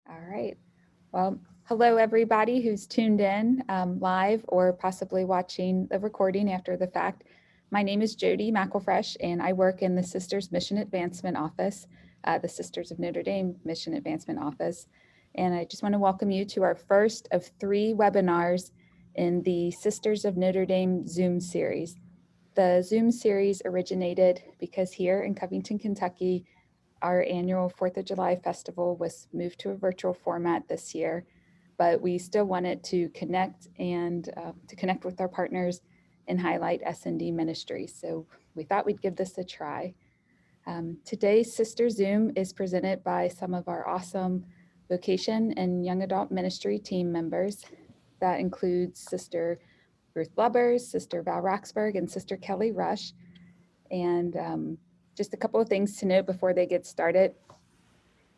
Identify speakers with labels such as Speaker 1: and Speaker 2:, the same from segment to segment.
Speaker 1: All right. Well, hello everybody who's tuned in live or possibly watching the recording after the fact. My name is Jody McElfresh and I work in the Sisters Mission Advancement Office, the Sisters of Notre Dame Mission Advancement Office. And I just want to welcome you to our first of 3 webinars in the Sisters of Notre Dame Zoom series. The Zoom series originated because here in Covington, Kentucky, our annual 4th of July festival was moved to a virtual format this year, but we still wanted to connect and to connect with our partners and highlight SND ministry. So we thought we'd give this a try. Today's Sister Zoom is presented by some of our awesome vocation and young adult ministry team members. That includes Sister Ruth Lubbers, Sister Val Roxburgh, and Sister Kelley Rush. And just a couple of things to note before they get started.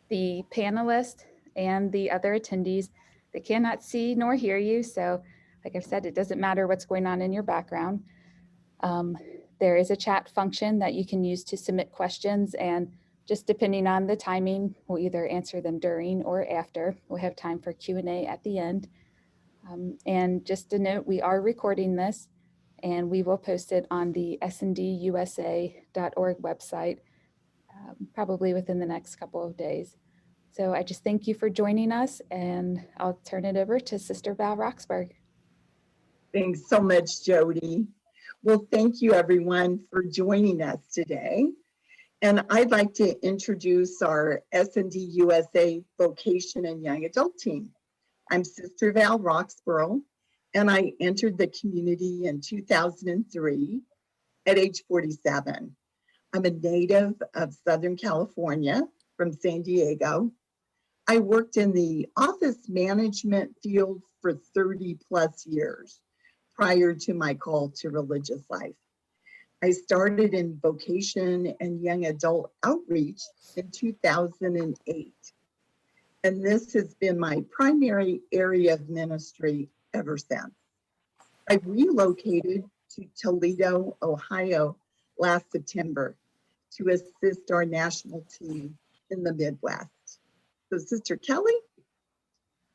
Speaker 1: The panelists and the other attendees, they cannot see nor hear you. So like I've said, it doesn't matter what's going on in your background. There is a chat function that you can use to submit questions, and just depending on the timing, we'll either answer them during or after. We'll have time for Q&A at the end. And just a note, we are recording this and we will post it on the SNDUSA.org website probably within the next couple of days. So I just thank you for joining us, and I'll turn it over to Sister Val Roxburgh.
Speaker 2: Thanks so much, Jody. Well, thank you everyone for joining us today. And I'd like to introduce our SND USA Vocation and Young Adult team. I'm Sister Val Roxburgh, and I entered the community in 2003 at age 47. I'm a native of Southern California from San Diego. I worked in the office management field for 30 plus years prior to my call to religious life. I started in vocation and young adult outreach in 2008. And this has been my primary area of ministry ever since. I relocated to Toledo, Ohio last September to assist our national team in the Midwest. So Sister Kelley.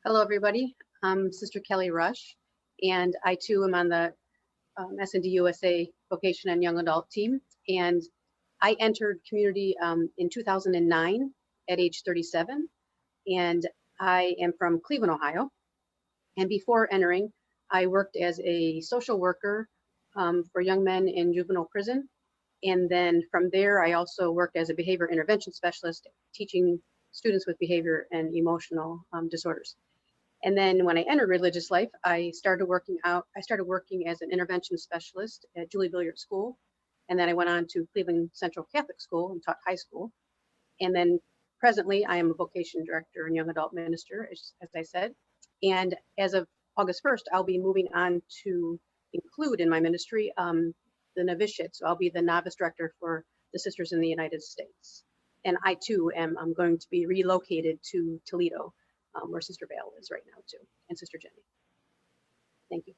Speaker 3: Hello, everybody. I'm Sister Kelley Rush, and I too am on the SND USA Vocation and Young Adult team. And I entered community in 2009 at age 37, and I am from Cleveland, Ohio. And before entering, I worked as a social worker for young men in juvenile prison. And then from there, I also worked as a behavior intervention specialist, teaching students with behavior and emotional disorders. And then when I entered religious life, I started working as an intervention specialist at Julie Billiard School. And then I went on to Cleveland Central Catholic School and taught high school. And then presently I am a vocation director and young adult minister, as I said. And as of August 1st, I'll be moving on to include in my ministry the novitiate. So I'll be the novice director for the Sisters in the United States. And I too am going to be relocated to Toledo, where Sister Val is right now too, and Sister Jenny. Thank you.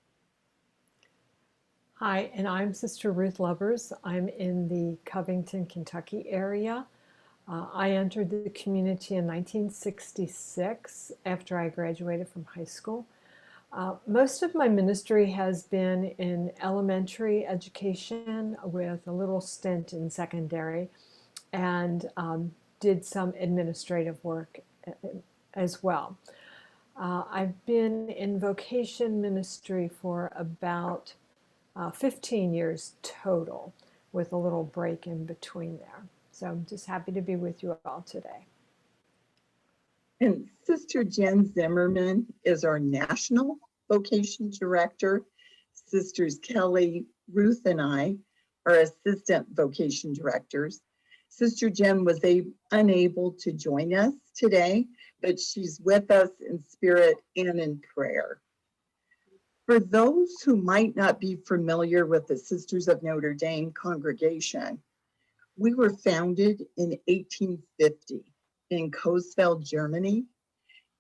Speaker 4: Hi, and I'm Sister Ruth Lubbers. I'm in the Covington, Kentucky area. I entered the community in 1966 after I graduated from high school. Most of my ministry has been in elementary education with a little stint in secondary, and did some administrative work as well. I've been in vocation ministry for about 15 years total, with a little break in between there. So I'm just happy to be with you all today.
Speaker 2: And Sister Jen Zimmerman is our National Vocation Director. Sisters Kelley, Ruth, and I are Assistant Vocation Directors. Sister Jen was unable to join us today, but she's with us in spirit and in prayer. For those who might not be familiar with the Sisters of Notre Dame congregation, we were founded in 1850 in Coesfeld, Germany,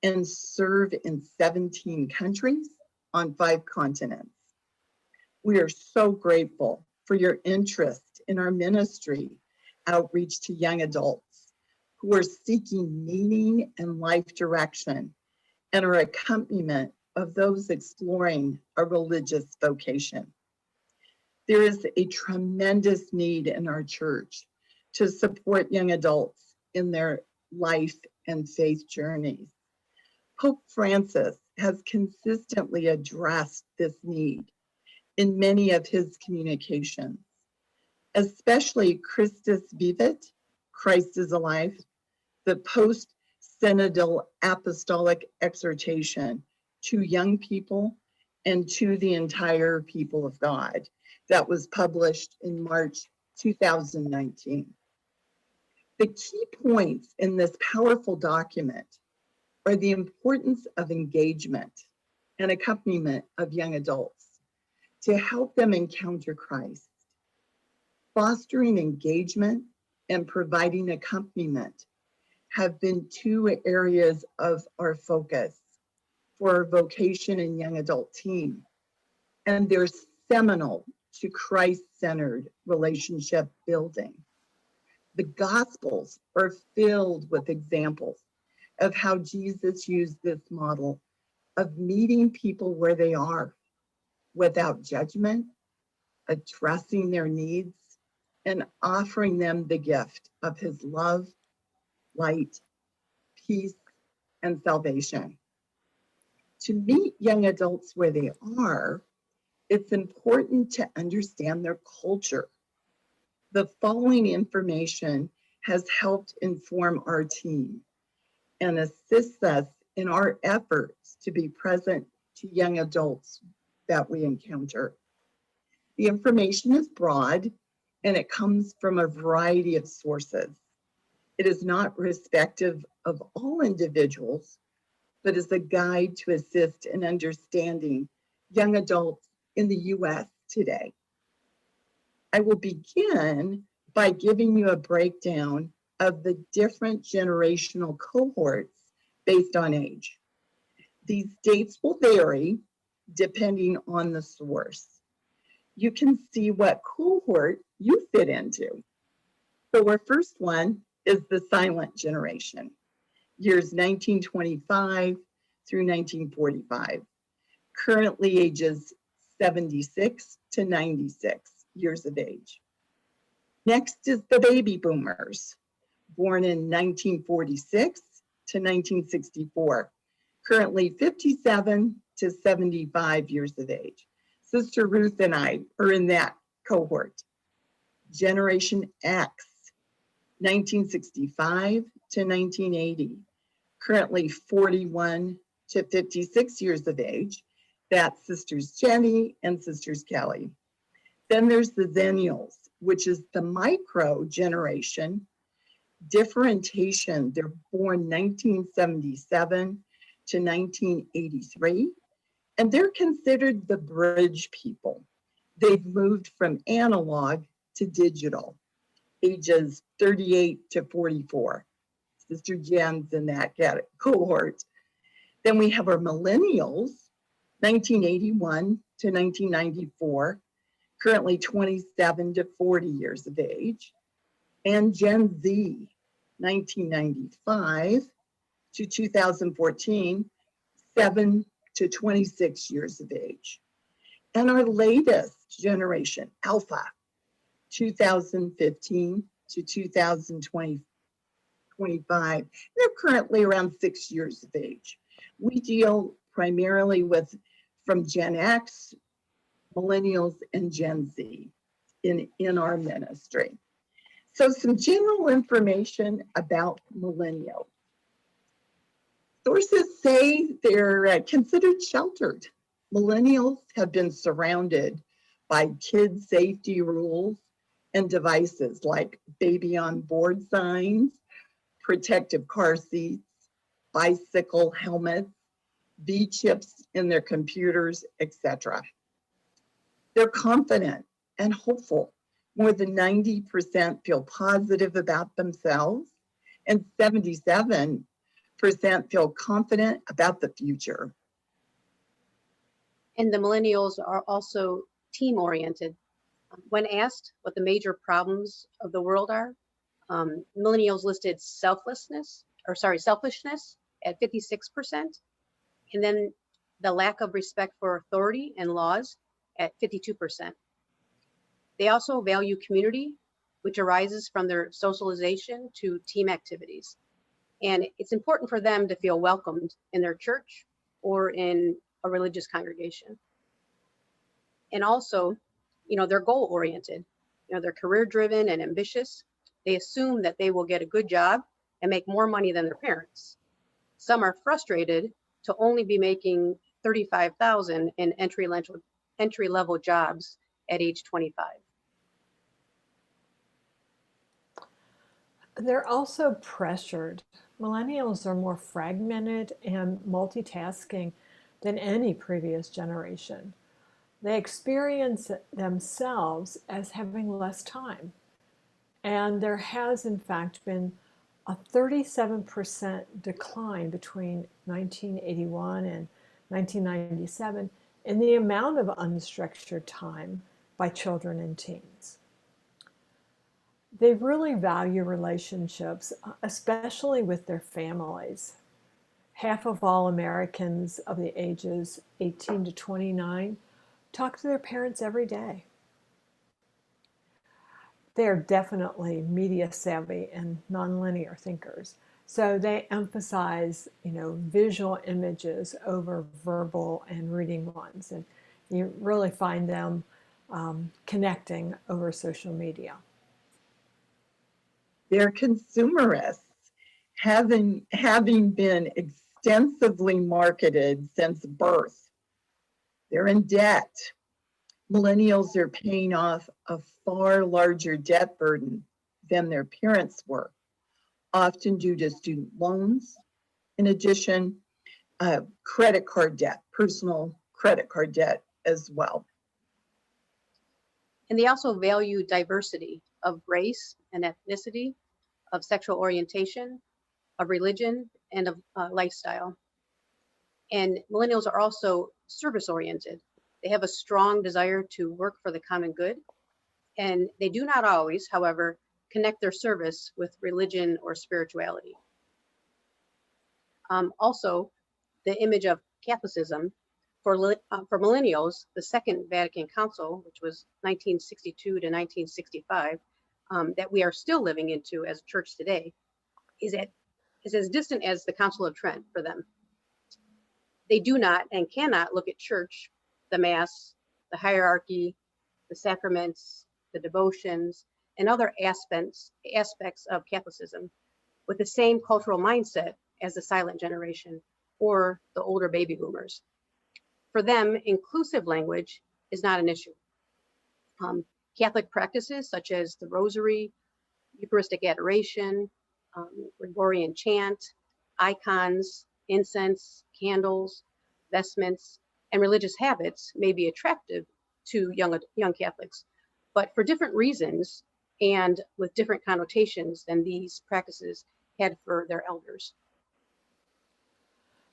Speaker 2: and serve in 17 countries on 5 continents. We are so grateful for your interest in our ministry, outreach to young adults who are seeking meaning and life direction and are accompaniment of those exploring a religious vocation. There is a tremendous need in our church to support young adults in their life and faith journeys. Pope Francis has consistently addressed this need in many of his communications, especially Christus Vivit, Christ is Alive, the post-synodal apostolic exhortation to young people and to the entire people of God that was published in March 2019. The key points in this powerful document are the importance of engagement and accompaniment of young adults to help them encounter Christ. Fostering engagement and providing accompaniment have been two areas of our focus for our vocation and young adult team. And they're seminal to Christ-centered relationship building. The Gospels are filled with examples of how Jesus used this model of meeting people where they are without judgment, addressing their needs, and offering them the gift of his love, light, peace, and salvation. To meet young adults where they are, it's important to understand their culture. The following information has helped inform our team and assists us in our efforts to be present to young adults that we encounter. The information is broad and it comes from a variety of sources. It is not respective of all individuals, but is a guide to assist in understanding young adults in the US today. I will begin by giving you a breakdown of the different generational cohorts based on age. These dates will vary depending on the source. You can see what cohort you fit into. So our first one is the silent generation, years 1925 through 1945, currently ages 76 to 96 years of age. Next is the baby boomers, born in 1946 to 1964, currently 57 to 75 years of age. Sister Ruth and I are in that cohort. Generation X, 1965 to 1980, currently 41 to 56 years of age. That's Sisters Jenny and Sisters Kelley. Then there's the Zennials, which is the micro generation. Differentiation, they're born 1977 to 1983, and they're considered the bridge people. They've moved from analog to digital, ages 38 to 44. Sister Jen's in that cohort. Then we have our millennials, 1981 to 1994, currently 27 to 40 years of age, and Gen Z, 1995 to 2014, 7 to 26 years of age. And our latest generation, Alpha, 2015 to 2025, they're currently around 6 years of age. We deal primarily with from Gen X, millennials, and Gen Z in our ministry. So some general information about millennials. Sources say they're considered sheltered. Millennials have been surrounded by kid safety rules and devices like baby on board signs, protective car seats, bicycle helmets, V-chips in their computers, etc. They're confident and hopeful. More than 90% feel positive about themselves, and 77% feel confident about the future.
Speaker 3: And the millennials are also team-oriented. When asked what the major problems of the world are, Millennials listed selfishness at 56%, and then the lack of respect for authority and laws at 52%. They also value community, which arises from their socialization to team activities. And it's important for them to feel welcomed in their church or in a religious congregation. And also, they're goal oriented. They're career driven and ambitious. They assume that they will get a good job and make more money than their parents. Some are frustrated to only be making $35,000 in entry level jobs at age 25.
Speaker 4: They're also pressured. Millennials are more fragmented and multitasking than any previous generation. They experience themselves as having less time. And there has, in fact, been a 37% decline between 1981 and 1997 in the amount of unstructured time by children and teens. They really value relationships, especially with their families. Half of all Americans of the ages 18 to 29 talk to their parents every day. They are definitely media savvy and nonlinear thinkers. So they emphasize, visual images over verbal and reading ones. And you really find them connecting over social media.
Speaker 2: They're consumerists, having been extensively marketed since birth. They're in debt. Millennials are paying off a far larger debt burden than their parents were, often due to student loans. In addition, credit card debt, personal credit card debt as well.
Speaker 3: And they also value diversity of race and ethnicity, of sexual orientation, of religion, and of lifestyle. And millennials are also service oriented. They have a strong desire to work for the common good. And they do not always, however, connect their service with religion or spirituality. Also, the image of Catholicism for millennials, the Second Vatican Council, which was 1962 to 1965, that we are still living into as a church today, is as distant as the Council of Trent for them. They do not and cannot look at church, the Mass, the hierarchy, the sacraments, the devotions, and other aspects of Catholicism with the same cultural mindset as the silent generation or the older baby boomers. For them, inclusive language is not an issue. Catholic practices such as the Rosary, Eucharistic adoration, Gregorian chant, icons, incense, candles, vestments, and religious habits may be attractive to young Catholics, but for different reasons and with different connotations than these practices had for their elders.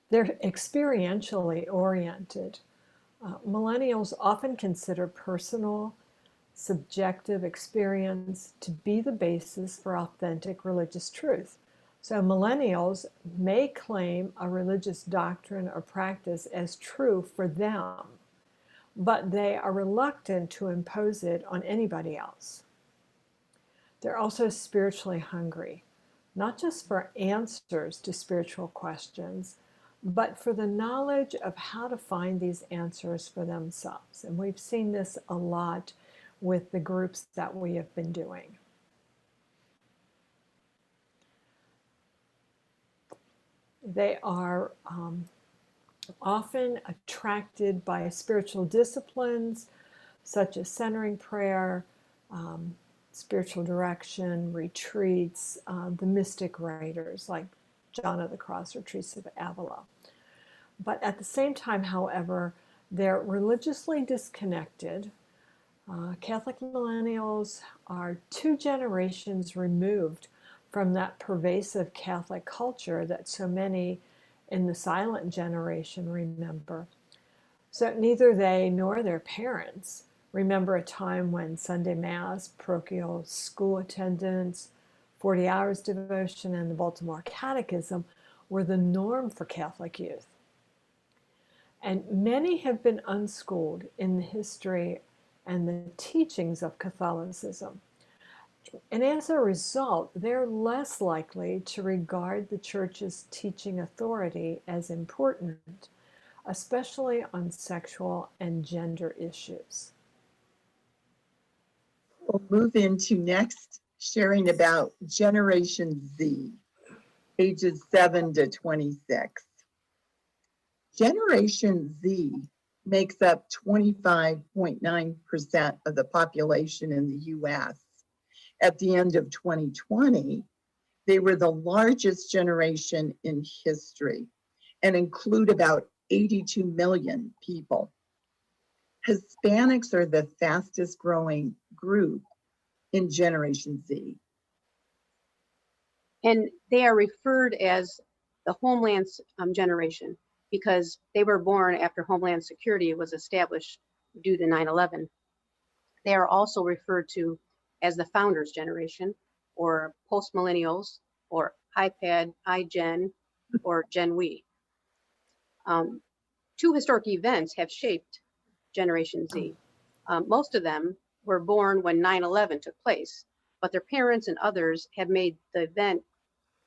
Speaker 4: They're experientially oriented. Millennials often consider personal, subjective experience to be the basis for authentic religious truth. So millennials may claim a religious doctrine or practice as true for them, but they are reluctant to impose it on anybody else. They're also spiritually hungry, not just for answers to spiritual questions, but for the knowledge of how to find these answers for themselves. And we've seen this a lot with the groups that we have been doing. They are often attracted by spiritual disciplines such as centering prayer, spiritual direction, retreats, the mystic writers like John of the Cross or Teresa of Avila. But at the same time, however, they're religiously disconnected. Catholic millennials are 2 generations removed from that pervasive Catholic culture that so many in the silent generation remember. So neither they nor their parents remember a time when Sunday Mass, parochial school attendance, 40 hours devotion and the Baltimore Catechism were the norm for Catholic youth. And many have been unschooled in the history and the teachings of Catholicism. And as a result, they're less likely to regard the Church's teaching authority as important, especially on sexual and gender issues.
Speaker 2: We'll move into next sharing about Generation Z, ages 7 to 26. Generation Z makes up 25.9% of the population in the US. At the end of 2020, they were the largest generation in history and include about 82 million people. Hispanics are the fastest growing group in Generation Z.
Speaker 3: And they are referred as the Homeland generation because they were born after Homeland Security was established due to 9/11. They are also referred to as the Founders Generation, or Post-Millennials, or iPad, iGen, or Gen We. Two historic events have shaped Generation Z. Most of them were born when 9/11 took place, but their parents and others have made the event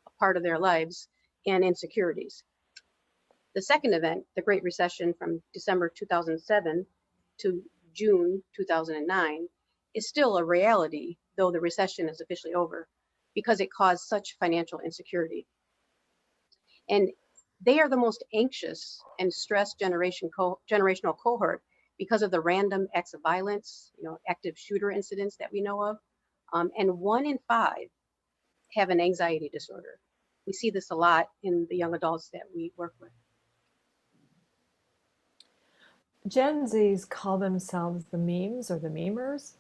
Speaker 3: a part of their lives and insecurities. The second event, the Great Recession from December 2007 to June 2009, is still a reality, though the recession is officially over, because it caused such financial insecurity. And they are the most anxious and stressed generational cohort because of the random acts of violence, active shooter incidents that we know of. And 1 in 5 have an anxiety disorder. We see this a lot in the young adults that we work with.
Speaker 4: Gen Zs call themselves the memes or the memers.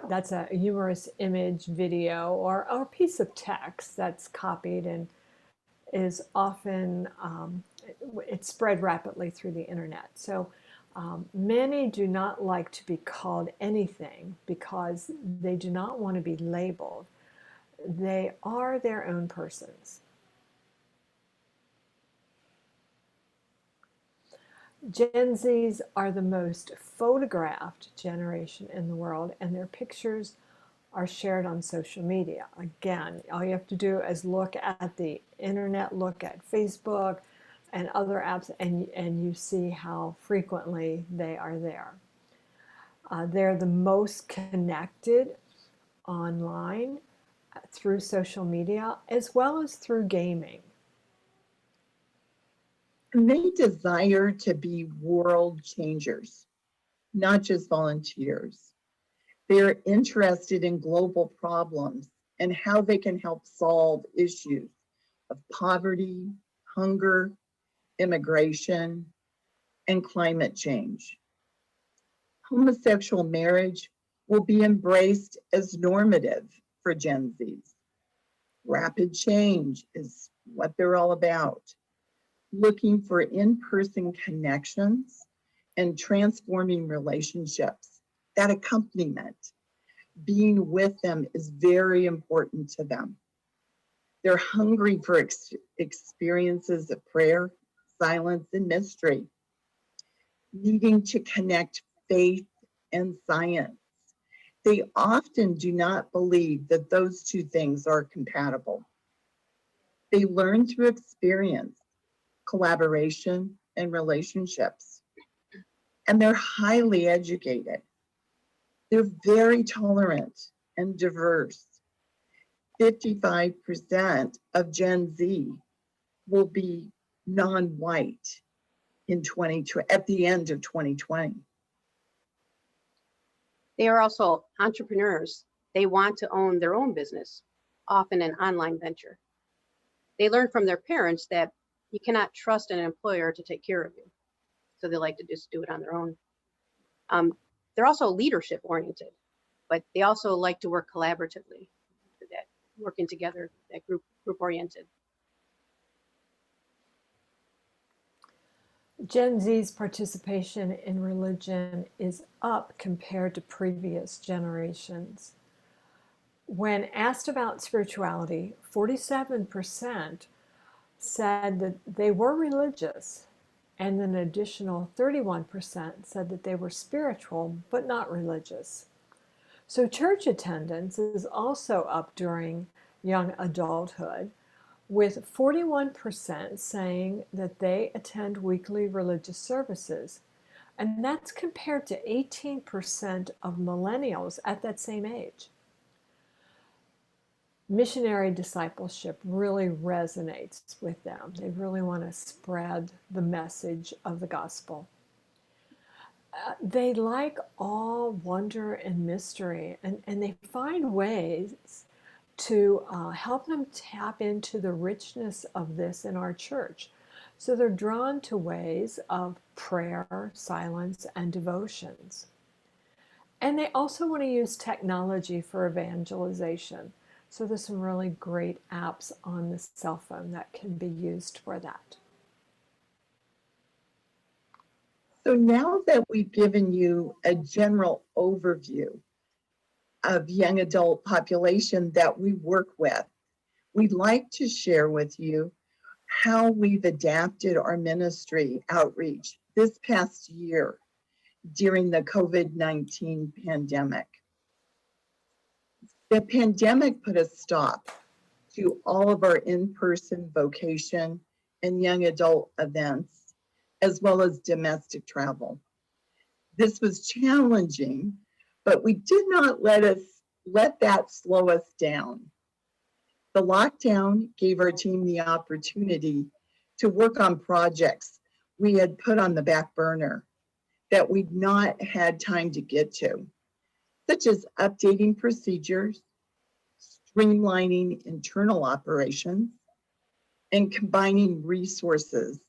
Speaker 4: That's a humorous image, video, or a piece of text that's copied and is often, it's spread rapidly through the internet. So many do not like to be called anything because they do not want to be labeled. They are their own persons. Gen Zs are the most photographed generation in the world, and their pictures are shared on social media. Again, all you have to do is look at the internet, look at Facebook and other apps, and you see how frequently they are there. They're the most connected online through social media as well as through gaming.
Speaker 2: And they desire to be world changers, not just volunteers. They're interested in global problems and how they can help solve issues of poverty, hunger, immigration, and climate change. Homosexual marriage will be embraced as normative for Gen Zs. Rapid change is what they're all about. Looking for in-person connections and transforming relationships. That accompaniment, being with them, is very important to them. They're hungry for experiences of prayer, silence, and mystery, needing to connect faith and science. They often do not believe that those two things are compatible. They learn through experience, collaboration, and relationships. And they're highly educated. They're very tolerant and diverse. 55% of Gen Z will be non-white at the end of 2020.
Speaker 3: They are also entrepreneurs. They want to own their own business, often an online venture. They learn from their parents that you cannot trust an employer to take care of you. So they like to just do it on their own. They're also leadership oriented, but they also like to work collaboratively, that working together, that group oriented.
Speaker 4: Gen Z's participation in religion is up compared to previous generations. When asked about spirituality, 47% said that they were religious, and an additional 31% said that they were spiritual but not religious. So church attendance is also up during young adulthood, with 41% saying that they attend weekly religious services. And that's compared to 18% of millennials at that same age. Missionary discipleship really resonates with them. They really want to spread the message of the gospel. They like all wonder and mystery, and they find ways to help them tap into the richness of this in our church. So they're drawn to ways of prayer, silence, and devotions. And they also want to use technology for evangelization. So there's some really great apps on the cell phone that can be used for that.
Speaker 2: So now that we've given you a general overview of young adult population that we work with, we'd like to share with you how we've adapted our ministry outreach this past year during the COVID-19 pandemic. The pandemic put a stop to all of our in-person vocation and young adult events, as well as domestic travel. This was challenging, but we did not let that slow us down. The lockdown gave our team the opportunity to work on projects we had put on the back burner that we'd not had time to get to, such as updating procedures, streamlining internal operations, and combining resources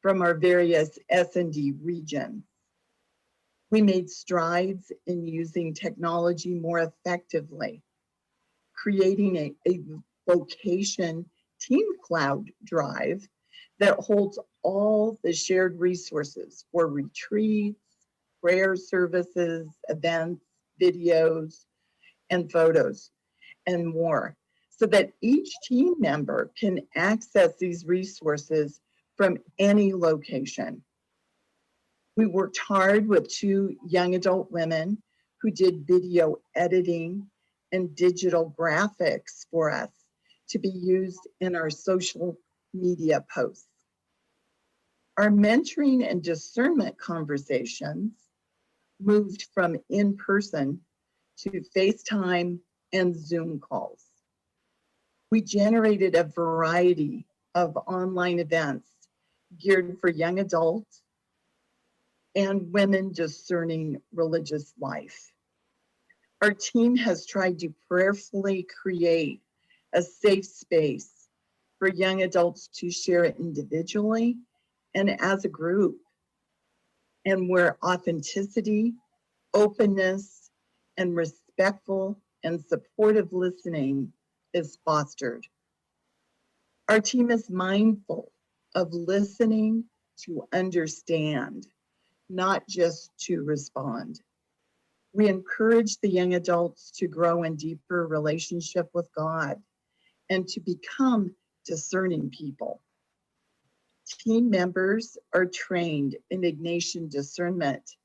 Speaker 2: from our various SND regions. We made strides in using technology more effectively, creating a Vocation Team Cloud drive that holds all the shared resources for retreats, prayer services, events, videos, and photos, and more, so that each team member can access these resources from any location. We worked hard with 2 young adult women who did video editing and digital graphics for us to be used in our social media posts. Our mentoring and discernment conversations moved from in-person to FaceTime and Zoom calls. We generated a variety of online events geared for young adults and women discerning religious life. Our team has tried to prayerfully create a safe space for young adults to share individually and as a group, and where authenticity, openness, and respectful and supportive listening is fostered. Our team is mindful of listening to understand, not just to respond. We encourage the young adults to grow in deeper relationship with God and to become discerning people. Team members are trained in Ignatian discernment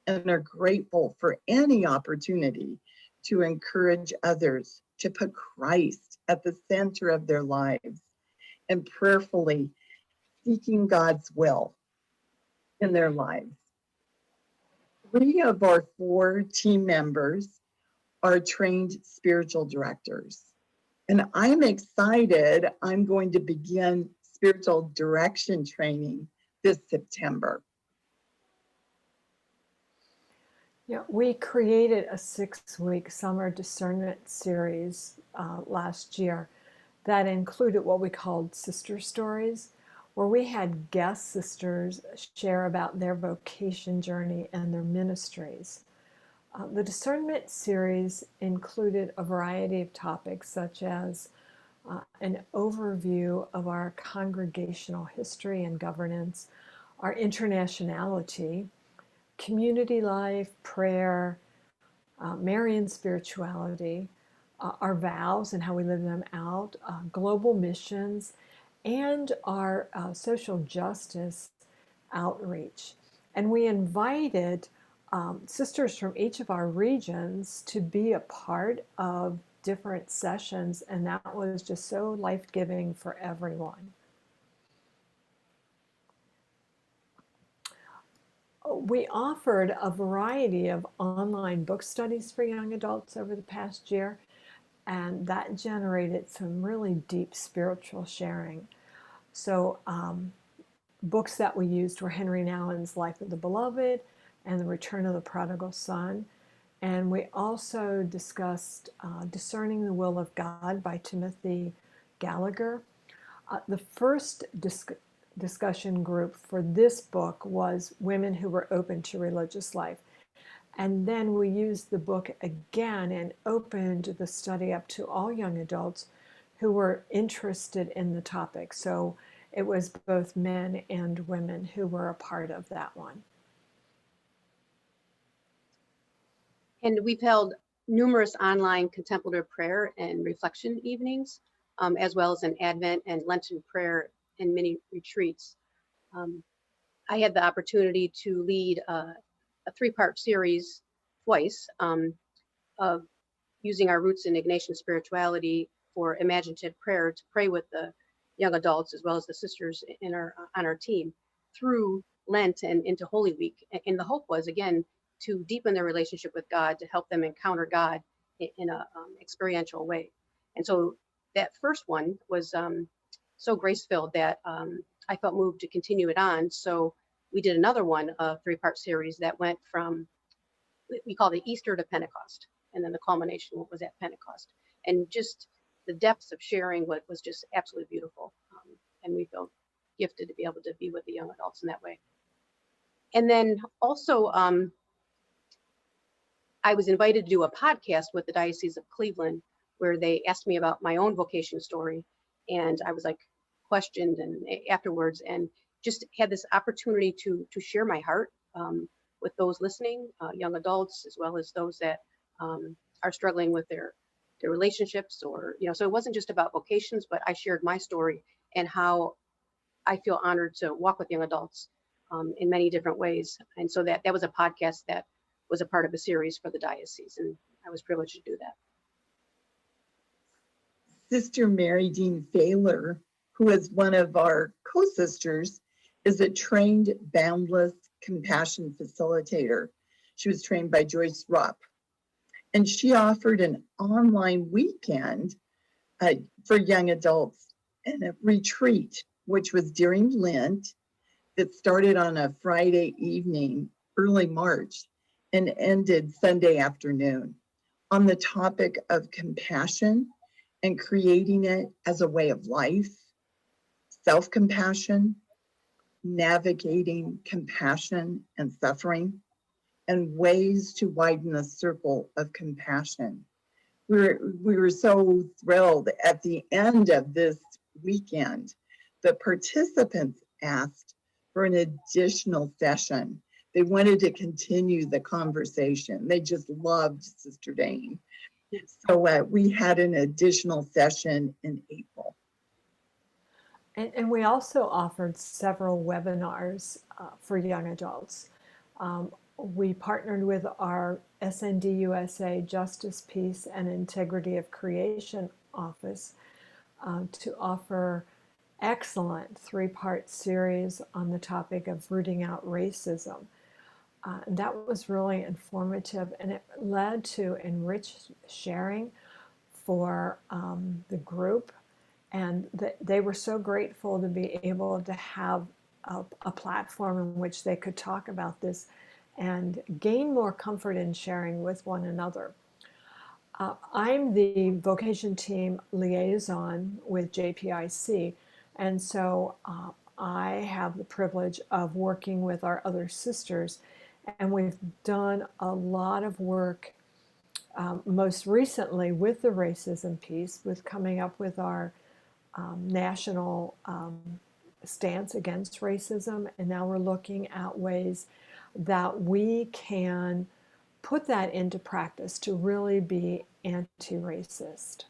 Speaker 2: and are grateful for any opportunity to encourage others to put Christ at the center of their lives and prayerfully seeking God's will in their lives. 3 of our 4 team members are trained spiritual directors. And I'm excited, I'm going to begin spiritual direction training this September.
Speaker 4: Yeah, we created a 6-week summer discernment series last year that included what we called sister stories, where we had guest sisters share about their vocation journey and their ministries. The discernment series included a variety of topics, such as an overview of our congregational history and governance, our internationality, community life, prayer, Marian spirituality, our vows and how we live them out, global missions, and our social justice outreach. And we invited sisters from each of our regions to be a part of different sessions, and that was just so life-giving for everyone. We offered a variety of online book studies for young adults over the past year, and that generated some really deep spiritual sharing. So books that we used were Henry Nouwen's Life of the Beloved and The Return of the Prodigal Son. And we also discussed Discerning the Will of God by Timothy Gallagher. The first discussion group for this book was women who were open to religious life. And then we used the book again and opened the study up to all young adults who were interested in the topic. So it was both men and women who were a part of that one.
Speaker 3: And we've held numerous online contemplative prayer and reflection evenings, as well as an Advent and Lenten prayer and mini retreats. I had the opportunity to lead a three-part series twice of using our roots in Ignatian spirituality for imaginative prayer to pray with the young adults as well as the sisters in on our team through Lent and into Holy Week. And the hope was, again, to deepen their relationship with God, to help them encounter God in a experiential way. And so that first one was so grace-filled that I felt moved to continue it on. So we did another one, a three-part series that went from, we called it Easter to Pentecost. And then the culmination was at Pentecost. And just the depths of sharing was just absolutely beautiful. And we felt gifted to be able to be with the young adults in that way. And then also, I was invited to do a podcast with the Diocese of Cleveland, where they asked me about my own vocation story. And I was like questioned and afterwards, and just had this opportunity to share my heart with those listening, young adults, as well as those that are struggling with their relationships, or, so it wasn't just about vocations, but I shared my story and how I feel honored to walk with young adults in many different ways. And so that was a podcast that was a part of a series for the diocese, and I was privileged to do that.
Speaker 2: Sister Mary Dean Failer, who is one of our co-sisters, is a trained boundless compassion facilitator. She was trained by Joyce Rupp, and she offered an online weekend for young adults and a retreat, which was during Lent, that started on a Friday evening, early March, and ended Sunday afternoon, on the topic of compassion and creating it as a way of life, self-compassion, navigating compassion and suffering, and ways to widen the circle of compassion. We were so thrilled at the end of this weekend. The participants asked for an additional session. They wanted to continue the conversation. They just loved Sister Dane. So we had an additional session in April.
Speaker 4: And we also offered several webinars for young adults. We partnered with our SND USA Justice, Peace, and Integrity of Creation office to offer excellent three-part series on the topic of rooting out racism. That was really informative, and it led to enriched sharing for the group. And they were so grateful to be able to have a platform in which they could talk about this and gain more comfort in sharing with one another. I'm the vocation team liaison with JPIC, and so I have the privilege of working with our other sisters, and we've done a lot of work, most recently with the racism piece, with coming up with our national stance against racism, and now we're looking at ways that we can put that into practice to really be anti-racist.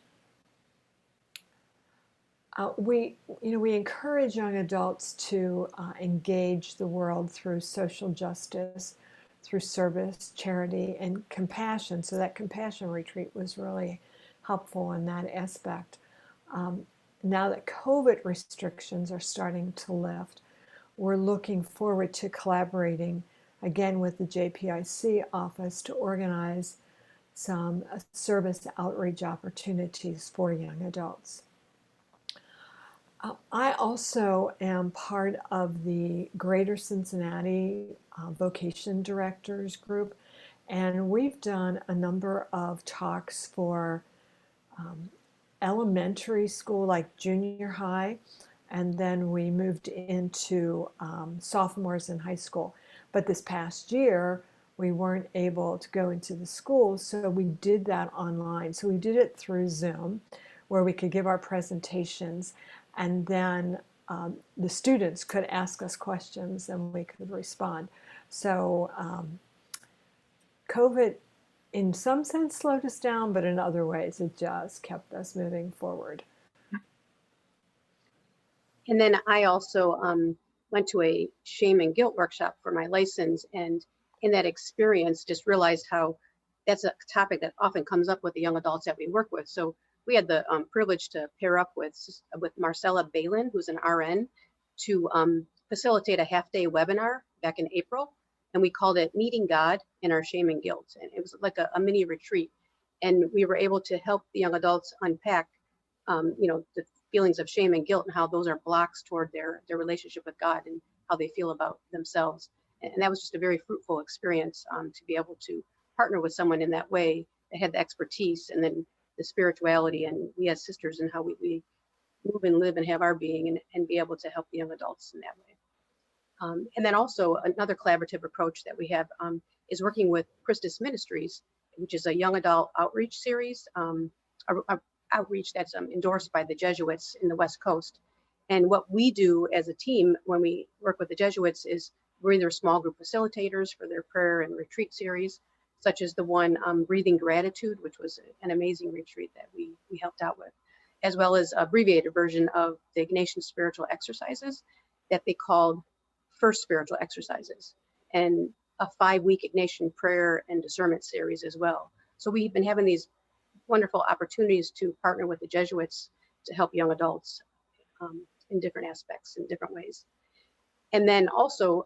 Speaker 4: We encourage young adults to engage the world through social justice, through service, charity, and compassion. So that compassion retreat was really helpful in that aspect. Now that COVID restrictions are starting to lift, we're looking forward to collaborating again with the JPIC office to organize some service outreach opportunities for young adults. I also am part of the Greater Cincinnati Vocation Directors Group, and we've done a number of talks for elementary school, like junior high, and then we moved into sophomores in high school. But this past year, we weren't able to go into the schools, so we did that online. So we did it through Zoom, where we could give our presentations, and then the students could ask us questions and we could respond. So COVID, in some sense, slowed us down, but in other ways, it just kept us moving forward.
Speaker 3: And then I also went to a shame and guilt workshop for my license, and in that experience, just realized how that's a topic that often comes up with the young adults that we work with. So we had the privilege to pair up with Marcella Balin, who's an RN, to facilitate a half-day webinar back in April, and we called it Meeting God in Our Shame and Guilt. And it was like a mini retreat, and we were able to help the young adults unpack, the feelings of shame and guilt and how those are blocks toward their relationship with God and how they feel about themselves. And that was just a very fruitful experience to be able to partner with someone in that way that had the expertise and then the spirituality, and we as sisters and how we move and live and have our being, and be able to help the young adults in that way. And then also another collaborative approach that we have is working with Christus Ministries, which is a young adult outreach series, outreach that's endorsed by the Jesuits in the West Coast. And what we do as a team when we work with the Jesuits is we're either small group facilitators for their prayer and retreat series, such as the one Breathing Gratitude, which was an amazing retreat that we helped out with, as well as an abbreviated version of the Ignatian spiritual exercises that they called First Spiritual Exercises, and a 5-week Ignatian prayer and discernment series as well. So we've been having these wonderful opportunities to partner with the Jesuits to help young adults in different aspects, in different ways. And then also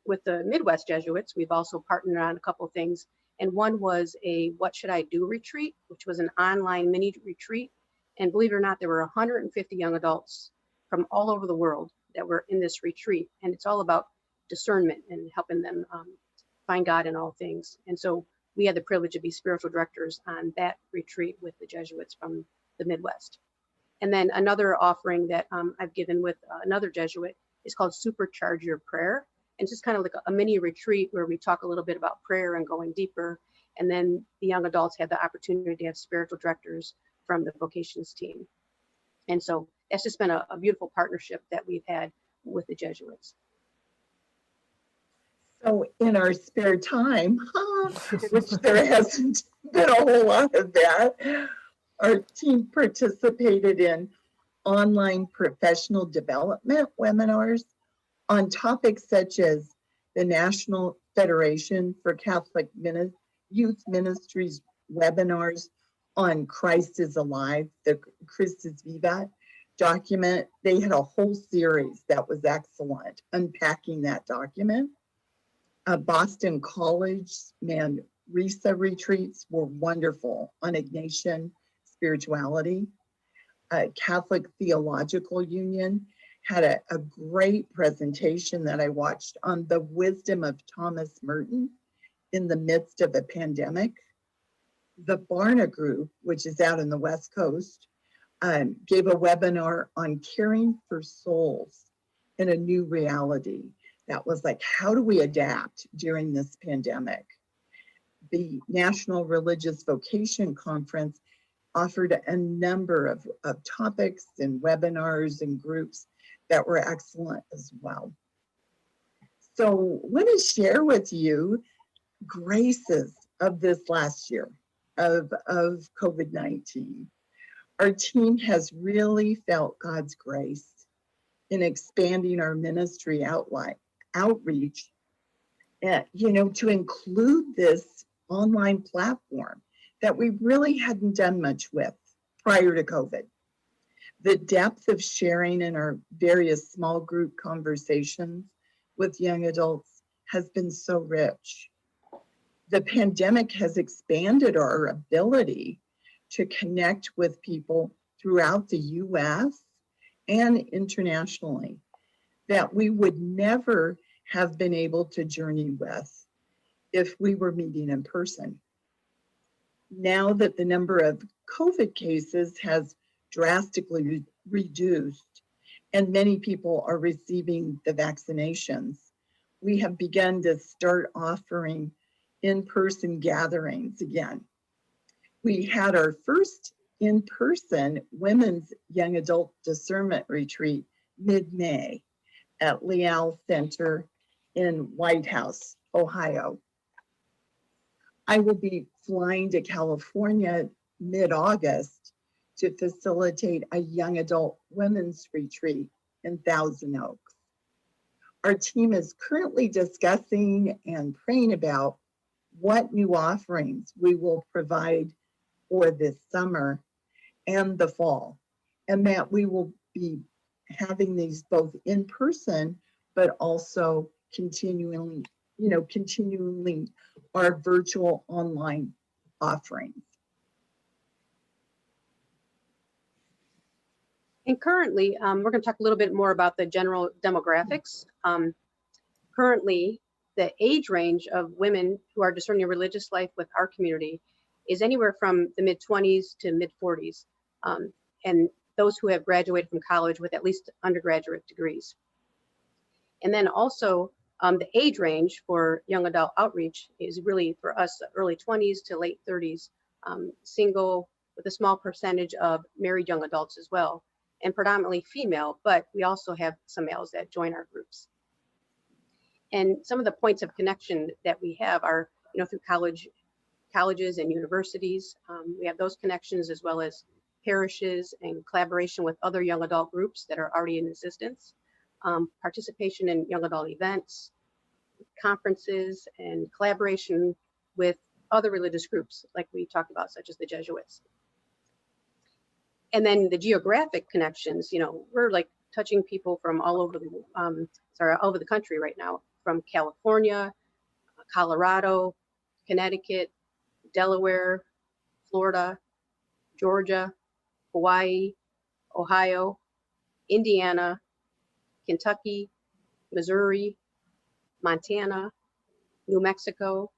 Speaker 3: with the Midwest Jesuits, we've also partnered on a couple of things. And one was a What Should I Do retreat, which was an online mini retreat. And believe it or not, there were 150 young adults from all over the world that were in this retreat. And it's all about discernment and helping them find God in all things. And so we had the privilege to be spiritual directors on that retreat with the Jesuits from the Midwest. And then another offering that I've given with another Jesuit is called Supercharge Your Prayer. And it's just kind of like a mini retreat where we talk a little bit about prayer and going deeper. And then the young adults have the opportunity to have spiritual directors from the Vocations team. And so that's just been a beautiful partnership that we've had with the Jesuits.
Speaker 2: So in our spare time, which there hasn't been a whole lot of that, our team participated in online professional development webinars on topics such as the National Federation for Catholic Youth Ministries webinars on Christ is Alive, the Christus Vivat document. They had a whole series that was excellent, unpacking that document. Boston College, RISA retreats were wonderful on Ignatian spirituality. Catholic Theological Union had a great presentation that I watched on the wisdom of Thomas Merton in the midst of a pandemic. The Barna Group, which is out in the West Coast, gave a webinar on caring for souls in a new reality. That was like, how do we adapt during this pandemic? The National Religious Vocation Conference offered a number of topics and webinars and groups that were excellent as well. So I want to share with you graces of this last year. of COVID-19, our team has really felt God's grace in expanding our ministry outreach, to include this online platform that we really hadn't done much with prior to COVID. The depth of sharing in our various small group conversations with young adults has been so rich. The pandemic has expanded our ability to connect with people throughout the US and internationally that we would never have been able to journey with if we were meeting in person. Now that the number of COVID cases has drastically reduced and many people are receiving the vaccinations, we have begun to start offering in-person gatherings again. We had our first in-person women's young adult discernment retreat mid-May at Leal Center in White House, Ohio. I will be flying to California mid-August to facilitate a young adult women's retreat in Thousand Oaks. Our team is currently discussing and praying about what new offerings we will provide for this summer and the fall, and that we will be having these both in person, but also continuing our virtual online offerings.
Speaker 3: And currently, we're going to talk a little bit more about the general demographics. Currently, the age range of women who are discerning a religious life with our community is anywhere from the mid-20s to mid-40s, and those who have graduated from college with at least undergraduate degrees. And then also, the age range for young adult outreach is really, for us, early 20s to late 30s, single, with a small percentage of married young adults as well, and predominantly female, but we also have some males that join our groups. And some of the points of connection that we have are, through colleges and universities. We have those connections, as well as parishes and collaboration with other young adult groups that are already in existence. Participation in young adult events, conferences, and collaboration with other religious groups like we talked about, such as the Jesuits. And then the geographic connections, we're like touching people from all over the country right now, from California, Colorado, Connecticut, Delaware, Florida, Georgia, Hawaii, Ohio, Indiana, Kentucky, Missouri, Montana, New Mexico,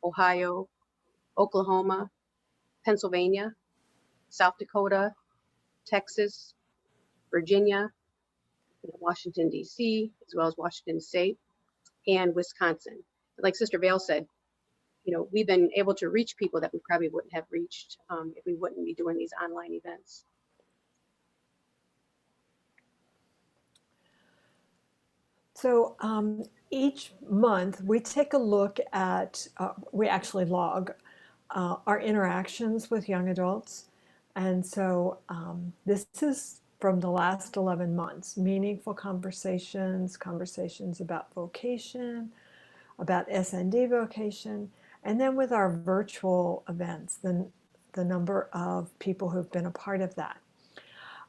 Speaker 3: Ohio, Oklahoma, Pennsylvania, South Dakota, Texas, Virginia, Washington, D.C., as well as Washington State, and Wisconsin. Like Sister Vale said, we've been able to reach people that we probably wouldn't have reached if we wouldn't be doing these online events.
Speaker 4: So each month we take a look at, we actually log our interactions with young adults. And so this is from the last 11 months, meaningful conversations about vocation, about SND vocation, and then with our virtual events, the number of people who've been a part of that.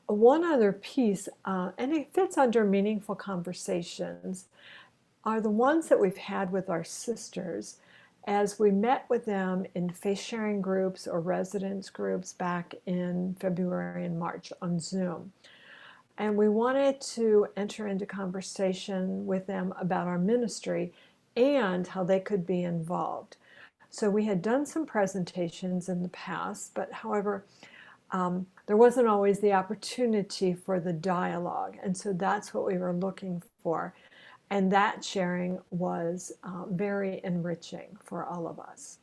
Speaker 4: One other piece, and it fits under meaningful conversations, are the ones that we've had with our sisters as we met with them in faith-sharing groups or residence groups back in February and March on Zoom. And we wanted to enter into conversation with them about our ministry and how they could be involved. So we had done some presentations in the past, but however, there wasn't always the opportunity for the dialogue. And so that's what we were looking for. And that sharing was very enriching for all of us.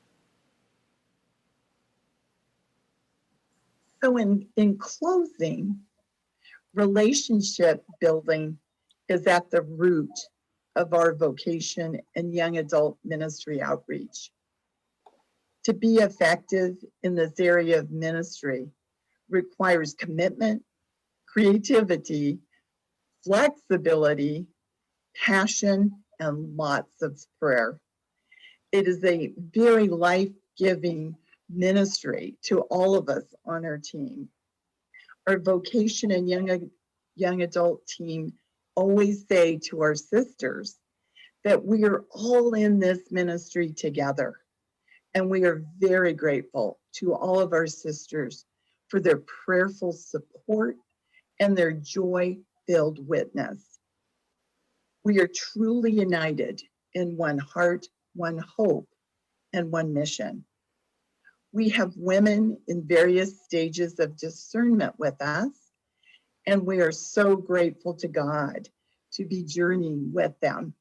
Speaker 2: So in closing, relationship building is at the root of our vocation and young adult ministry outreach. To be effective in this area of ministry requires commitment, creativity, flexibility, passion, and lots of prayer. It is a very life-giving ministry to all of us on our team. Our vocation and young adult team always say to our sisters that we are all in this ministry together. And we are very grateful to all of our sisters for their prayerful support and their joy-filled witness. We are truly united in one heart, one hope, and one mission. We have women in various stages of discernment with us, and we are so grateful to God to be journeying with them.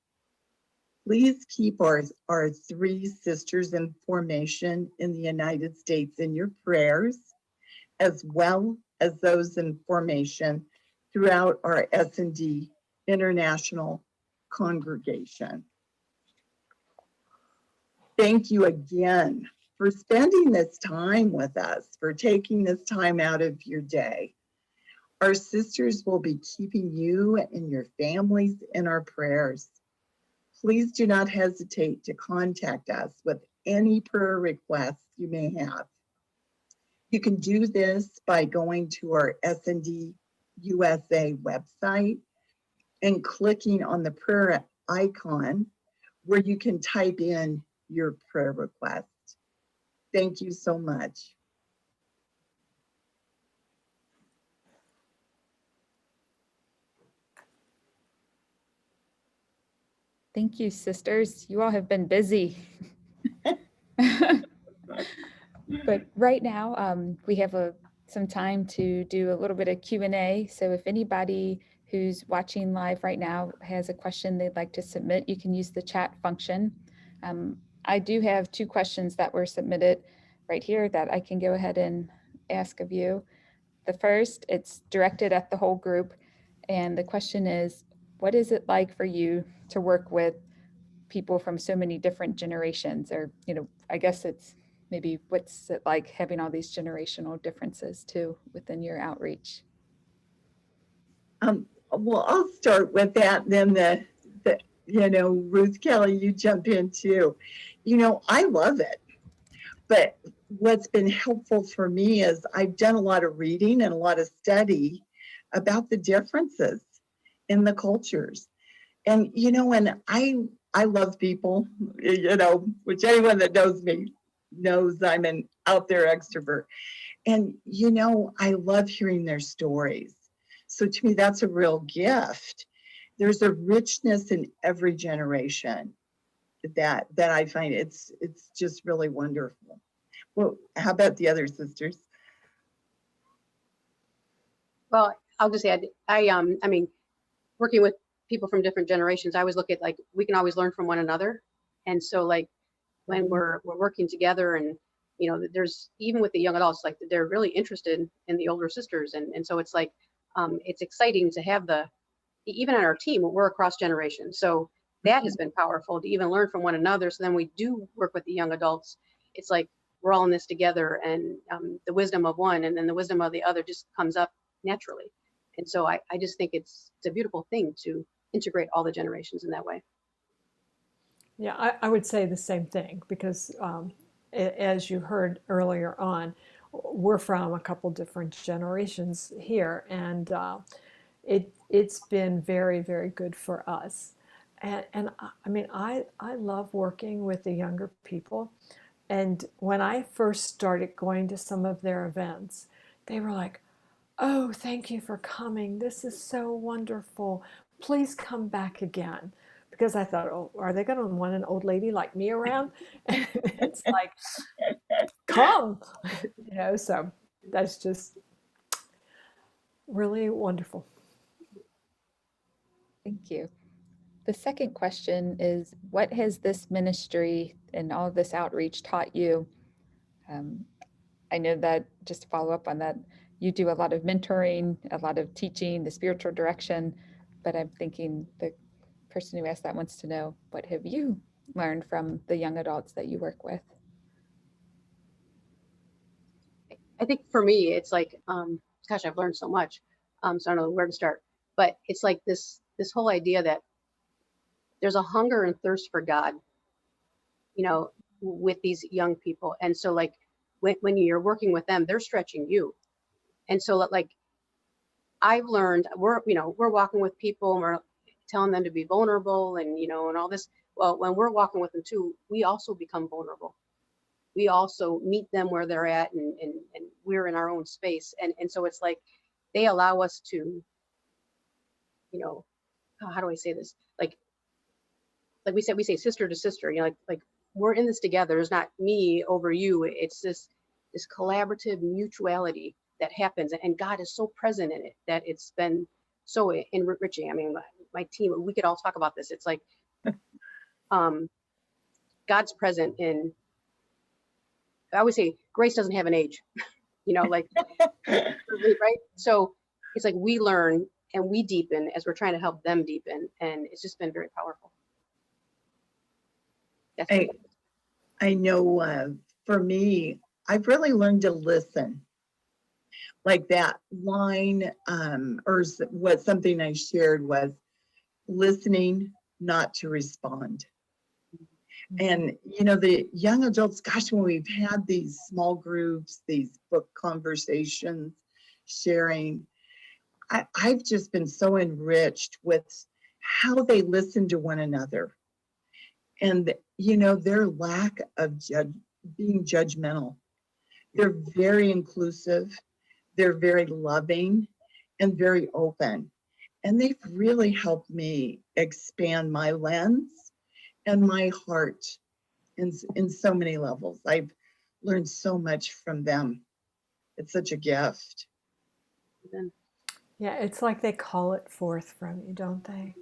Speaker 2: Please keep our three sisters in formation in the United States in your prayers, as well as those in formation throughout our SND International congregation. Thank you again for spending this time with us, for taking this time out of your day. Our sisters will be keeping you and your families in our prayers. Please do not hesitate to contact us with any prayer requests you may have. You can do this by going to our SND USA website and clicking on the prayer icon where you can type in your prayer request. Thank you so much.
Speaker 1: Thank you, sisters. You all have been busy. But right now, we have some time to do a little bit of Q&A. So if anybody who's watching live right now has a question they'd like to submit, you can use the chat function. I do have two questions that were submitted right here that I can go ahead and ask of you. The first, it's directed at the whole group. And the question is, what is it like for you to work with people from so many different generations? Or, I guess it's maybe what's it like having all these generational differences too within your outreach?
Speaker 2: Well, I'll start with that, and then Ruth, Kelley, you jump in too. I love it. But what's been helpful for me is I've done a lot of reading and a lot of study about the differences in the cultures. And, and I love people, which anyone that knows me knows I'm an out there extrovert. And, I love hearing their stories. So to me, that's a real gift. There's a richness in every generation that I find it's just really wonderful. Well, how about the other sisters?
Speaker 3: Well, I'll just add, I mean, working with people from different generations, I always look at we can always learn from one another. And so when we're working together, and there's, even with the young adults, they're really interested in the older sisters. And so it's it's exciting to have even on our team, we're across generations. So that has been powerful to even learn from one another. So then we do work with the young adults. It's we're all in this together, and the wisdom of one and then the wisdom of the other just comes up naturally. And so I just think it's a beautiful thing to integrate all the generations in that way.
Speaker 4: Yeah, I would say the same thing, because as you heard earlier on, we're from a couple different generations here, and it's been very, very good for us. And I mean, I love working with the younger people. And when I first started going to some of their events, they were like, "Oh, thank you for coming. This is so wonderful. Please come back again." Because I thought, "Oh, are they going to want an old lady like me around?" And it's like, come, so that's just really wonderful.
Speaker 1: Thank you. The second question is, what has this ministry and all of this outreach taught you? I know that, just to follow up on that, you do a lot of mentoring, a lot of teaching, the spiritual direction, but I'm thinking the person who asked that wants to know, what have you learned from the young adults that you work with?
Speaker 3: I think for me, it's like, gosh, I've learned so much. So I don't know where to start, but it's like this whole idea that there's a hunger and thirst for God, you know, with these young people. And so like when you're working with them, they're stretching you. And so like I've learned we're walking with people and we're telling them to be vulnerable and, and all this. Well, when we're walking with them too, we also become vulnerable. We also meet them where they're at and we're in our own space. And so it's like they allow us to, how do I say this? Like we say sister to sister, like we're in this together. It's not me over you. It's this collaborative mutuality that happens, and God is so present in it that it's been so enriching. I mean, my team, we could all talk about this. It's like God's present in, I always say grace doesn't have an age, like right. So it's like we learn and we deepen as we're trying to help them deepen, and it's just been very powerful.
Speaker 2: I know for me, I've really learned to listen. Like that line, or what something I shared was listening, not to respond. And, the young adults, gosh, when we've had these small groups, these book conversations, sharing, I've just been so enriched with how they listen to one another. And, their lack of being judgmental. They're very inclusive. They're very loving and very open. And they've really helped me expand my lens and my heart in so many levels. I've learned so much from them. It's such a gift.
Speaker 4: Yeah, it's like they call it forth from you, don't they?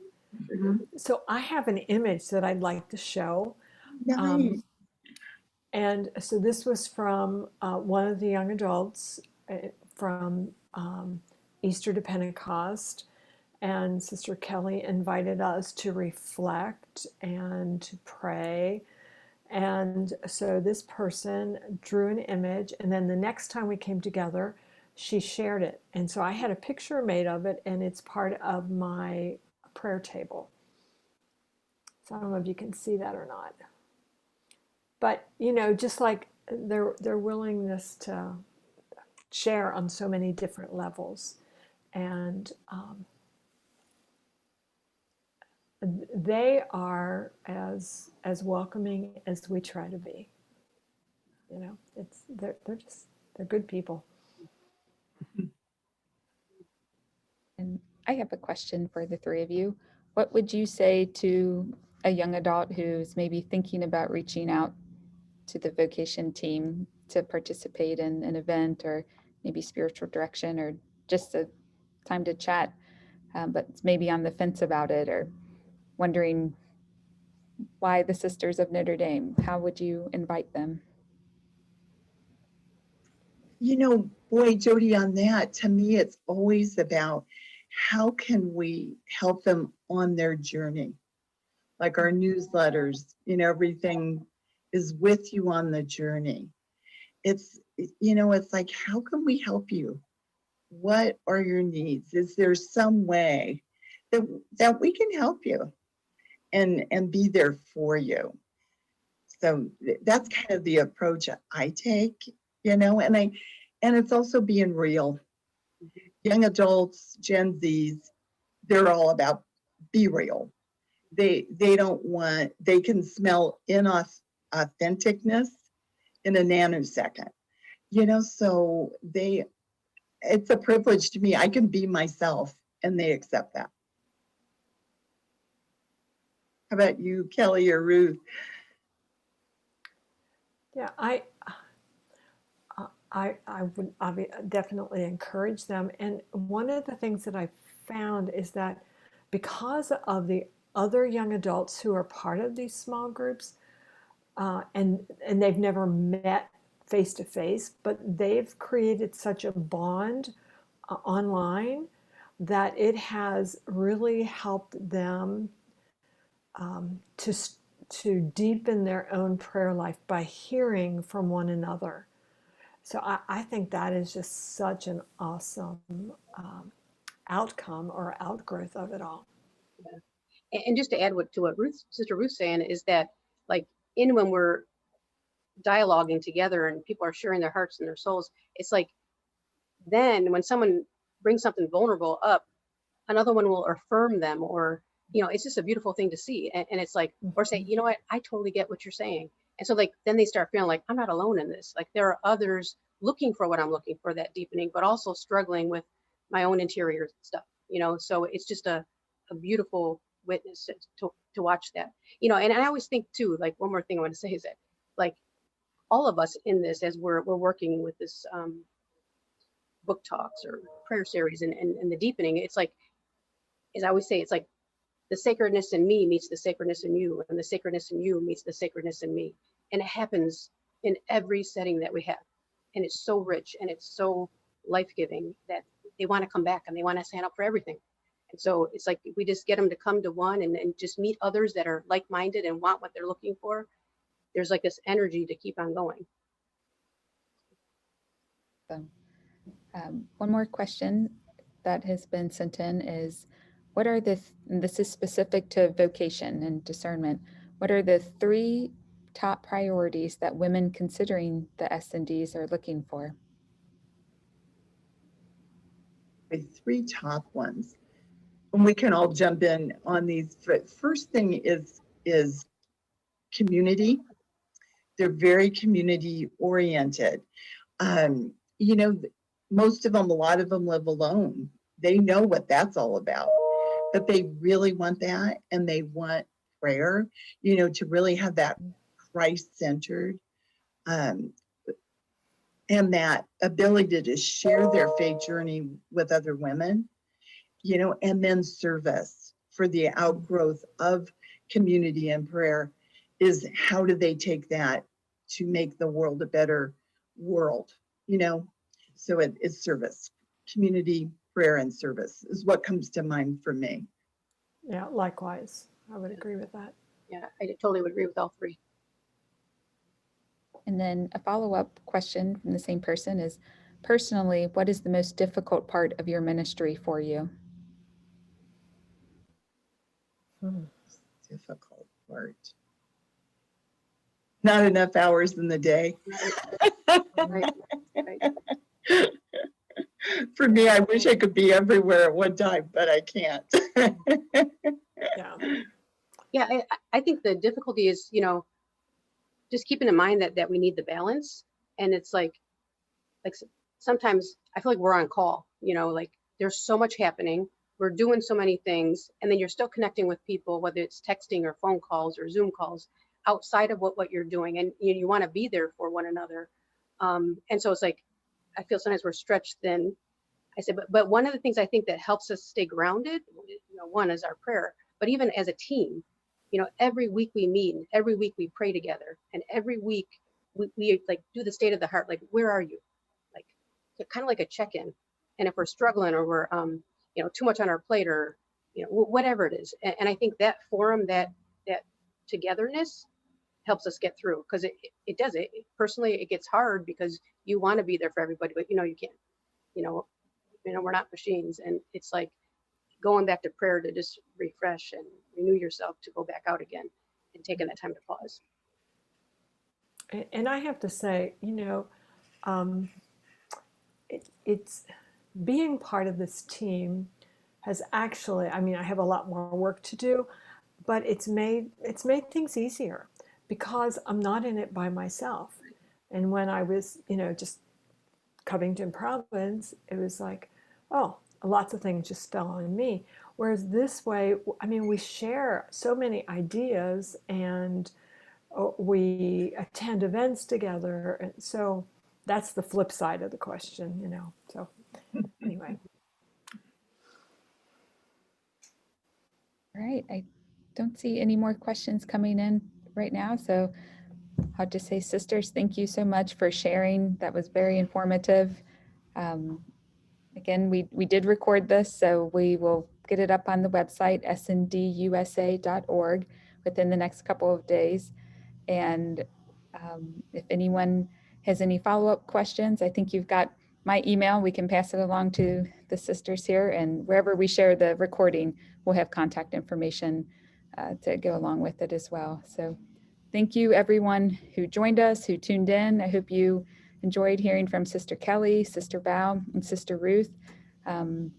Speaker 2: Mm-hmm.
Speaker 4: So I have an image that I'd like to show.
Speaker 2: Nice.
Speaker 4: And so this was from one of the young adults from Easter to Pentecost. And Sister Kelley invited us to reflect and to pray. And so this person drew an image, and then the next time we came together, she shared it. And so I had a picture made of it, and it's part of my prayer table. So I don't know if you can see that or not. But, just like their willingness to share on so many different levels. And they are as welcoming as we try to be. They're good people.
Speaker 1: And I have a question for the three of you. What would you say to a young adult who's maybe thinking about reaching out to the Vocation team to participate in an event or maybe spiritual direction or just a time to chat, but maybe on the fence about it or wondering why the Sisters of Notre Dame? How would you invite them?
Speaker 2: Boy, Jody, on that, to me, it's always about how can we help them on their journey? Like our newsletters, everything is with you on the journey. It's like, how can we help you? What are your needs? Is there some way that we can help you and be there for you? So that's kind of the approach I take, and it's also being real. Young adults, Gen Zs, they're all about be real. They can smell inauthenticness in a nanosecond, so it's a privilege to me. I can be myself and they accept that. How about you, Kelley or Ruth?
Speaker 4: Yeah, I would definitely encourage them. And one of the things that I found is that because of the other young adults who are part of these small groups, and they've never met face to face, but they've created such a bond online that it has really helped them to deepen their own prayer life by hearing from one another. So I think that is just such an awesome outcome or outgrowth of it all.
Speaker 3: And just to add to what Sister Ruth's saying is that, like, when we're dialoguing together and people are sharing their hearts and their souls, it's like then when someone brings something vulnerable up, another one will affirm them, or it's just a beautiful thing to see. And it's like, or say, you know what, I totally get what you're saying. And so like then they start feeling like I'm not alone in this. Like there are others looking for what I'm looking for, that deepening, but also struggling with my own interior stuff. So it's just a beautiful witness to watch that. And I always think too, like one more thing I want to say is that, like, all of us in this, as we're working with this book talks or prayer series and the deepening, it's like, as I always say, it's like the sacredness in me meets the sacredness in you, and the sacredness in you meets the sacredness in me. And it happens in every setting that we have. And it's so rich and it's so life-giving that they want to come back and they want to sign up for everything. And so it's like we just get them to come to one and just meet others that are like-minded and want what they're looking for. There's like this energy to keep on going.
Speaker 1: So, one more question that has been sent in is, what are this is specific to vocation and discernment, what are the 3 top priorities that women considering the SNDs are looking for?
Speaker 2: The 3 top ones, and we can all jump in on these. But first thing is community. They're very community oriented. Most of them, a lot of them live alone. They know what that's all about, but they really want that, and they want prayer, to really have that Christ-centered, and that ability to share their faith journey with other women, and then service for the outgrowth of community and prayer is how do they take that to make the world a better world, So it's service, community, prayer, and service is what comes to mind for me.
Speaker 4: Yeah, likewise. I would agree with that.
Speaker 3: Yeah, I totally would agree with all 3.
Speaker 1: And then a follow-up question from the same person is, personally, what is the most difficult part of your ministry for you?
Speaker 2: Difficult part. Not enough hours in the day.
Speaker 3: Right.
Speaker 2: For me, I wish I could be everywhere at one time, but I can't.
Speaker 3: Yeah, I think the difficulty is, just keeping in mind that we need the balance. And it's like sometimes I feel like we're on call, like there's so much happening. We're doing so many things, and then you're still connecting with people, whether it's texting or phone calls or Zoom calls outside of what you're doing. And you want to be there for one another. And so it's like, I feel sometimes we're stretched thin. I said, but one of the things I think that helps us stay grounded, one is our prayer, but even as a team, every week we meet and every week we pray together, and every week we like do the state of the heart. Like, where are you? Like, kind of like a check-in. And if we're struggling or we're, too much on our plate, or, whatever it is. And I think that forum, that togetherness helps us get through, because it does it. Personally, it gets hard because you want to be there for everybody, but you can't, we're not machines. And it's like going back to prayer to just refresh and renew yourself to go back out again, and taking that time to pause.
Speaker 4: And I have to say, it's being part of this team has actually, I have a lot more work to do, but it's made things easier because I'm not in it by myself. And when I was, just Covington province, it was like, oh, lots of things just fell on me. Whereas this way, we share so many ideas, and we attend events together. And so that's the flip side of the question, So anyway.
Speaker 1: All right, I don't see any more questions coming in right now. So I'll just say, sisters, thank you so much for sharing. That was very informative. Again, we did record this, so we will get it up on the website, sndusa.org, within the next couple of days. And if anyone has any follow-up questions, I think you've got my email. We can pass it along to the sisters here, and wherever we share the recording, we'll have contact information to go along with it as well. So thank you everyone who joined us, who tuned in. I hope you enjoyed hearing from Sister Kelley, Sister Val, and Sister Ruth. And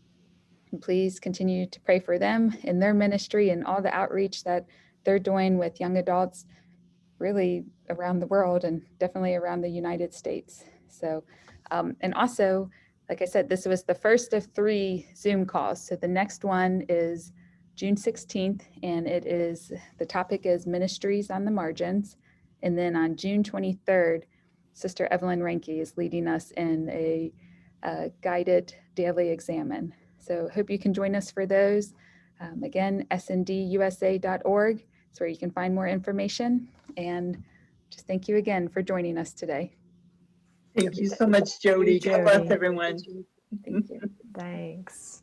Speaker 1: please continue to pray for them in their ministry and all the outreach that they're doing with young adults really around the world and definitely around the United States. So, and also, like I said, this was the first of 3 Zoom calls. So the next one is June 16th, and the topic is Ministries on the Margins. And then on June 23rd, Sister Evelyn Ranke is leading us in a guided daily examine. So hope you can join us for those. Again, sndusa.org is where you can find more information. And just thank you again for joining us today.
Speaker 2: Thank you so much, Jody. God bless
Speaker 4: Jody.
Speaker 2: everyone.
Speaker 1: Thank you.
Speaker 4: Thanks.